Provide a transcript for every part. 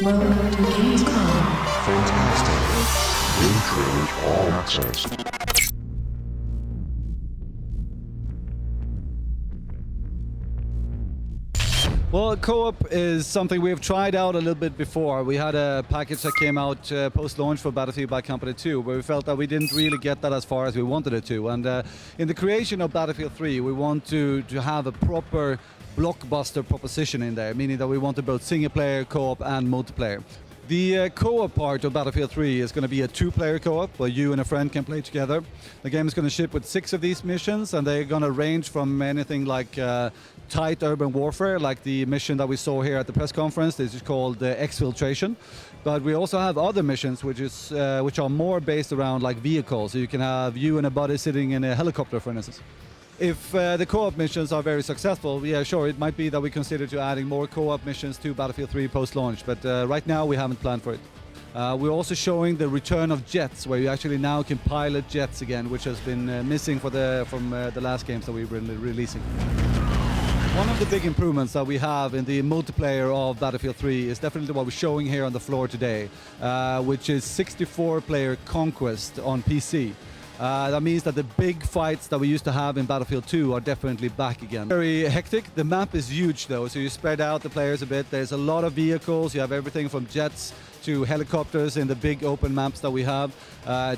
Welcome to Gamescom. Fantastic. Game trailers all access. Well, co-op is something we've tried out a little bit before. We had a package that came out post-launch for Battlefield Bad Company 2, where we felt that we didn't really get that as far as we wanted it to. And in the creation of Battlefield 3, we want to have a proper blockbuster proposition in there, meaning that we want to both single-player, co-op, and multiplayer. The co-op part of Battlefield 3 is going to be a two-player co-op where you and a friend can play together. The game is going to ship with 6 of these missions, and they're going to range from anything like tight urban warfare, like the mission that we saw here at the press conference. This is called exfiltration. But we also have other missions which are more based around like vehicles. So you can have you and a buddy sitting in a helicopter, for instance. If the co-op missions are very successful, yeah, sure, it might be that we consider to adding more co-op missions to Battlefield 3 post-launch, but right now we haven't planned for it. We're also showing the return of jets, where you actually now can pilot jets again, which has been missing from the last games that we've been releasing. One of the big improvements that we have in the multiplayer of Battlefield 3 is definitely what we're showing here on the floor today, which is 64-player Conquest on PC. That means that the big fights that we used to have in Battlefield 2 are definitely back again. Very hectic. The map is huge though, so you spread out the players a bit. There's a lot of vehicles. You have everything from jets to helicopters in the big open maps that we have.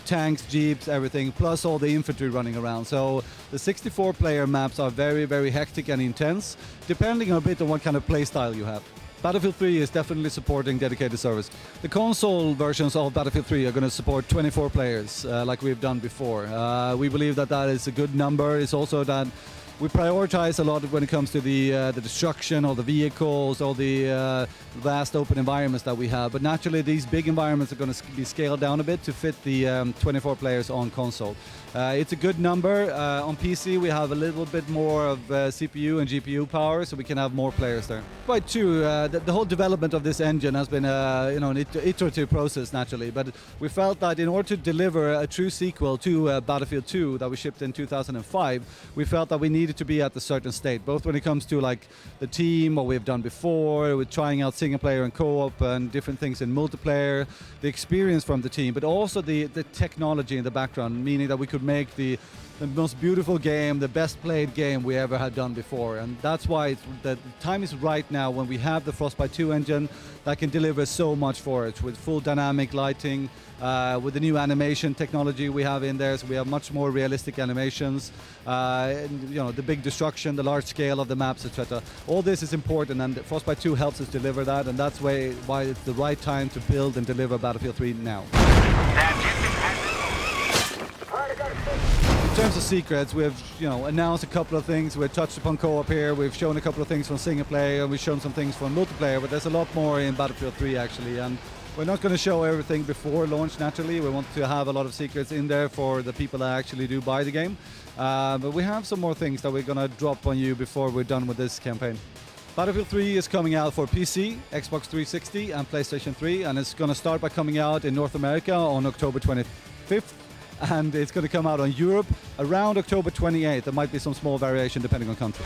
Tanks, jeeps, everything, plus all the infantry running around. So the 64-player maps are very, very hectic and intense, depending a bit on what kind of play style you have. Battlefield 3 is definitely supporting dedicated servers. The console versions of Battlefield 3 are going to support 24 players, like we've done before. We believe that that is a good number. It's also that we prioritize a lot when it comes to the destruction of the vehicles, all the vast open environments that we have. But naturally, these big environments are going to be scaled down a bit to fit the 24 players on console. It's a good number. On PC, we have a little bit more of CPU and GPU power, so we can have more players there. Quite true. The whole development of this engine has been an iterative process, naturally. But we felt that in order to deliver a true sequel to Battlefield 2 that we shipped in 2005, we felt that we needed to be at a certain state, both when it comes to like the team, what we've done before, with trying out single player and co-op and different things in multiplayer, the experience from the team, but also the technology in the background, meaning that we could make the most beautiful game, the best played game we ever had done before. And that's why the time is right now when we have the Frostbite 2 engine that can deliver so much for it, with full dynamic lighting, with the new animation technology we have in there, so we have much more realistic animations, and, the big destruction, the large scale of the maps, etc. All this is important, and Frostbite 2 helps us deliver that, and that's why it's the right time to build and deliver Battlefield 3 now. In terms of secrets, we've announced a couple of things. We've touched upon co-op here. We've shown a couple of things from single player, and we've shown some things from multiplayer. But there's a lot more in Battlefield 3 actually, and we're not going to show everything before launch. Naturally, we want to have a lot of secrets in there for the people that actually do buy the game. But we have some more things that we're going to drop on you before we're done with this campaign. Battlefield 3 is coming out for PC, Xbox 360, and PlayStation 3, and it's going to start by coming out in North America on October 25th. And it's going to come out on Europe around October 28th. There might be some small variation depending on country.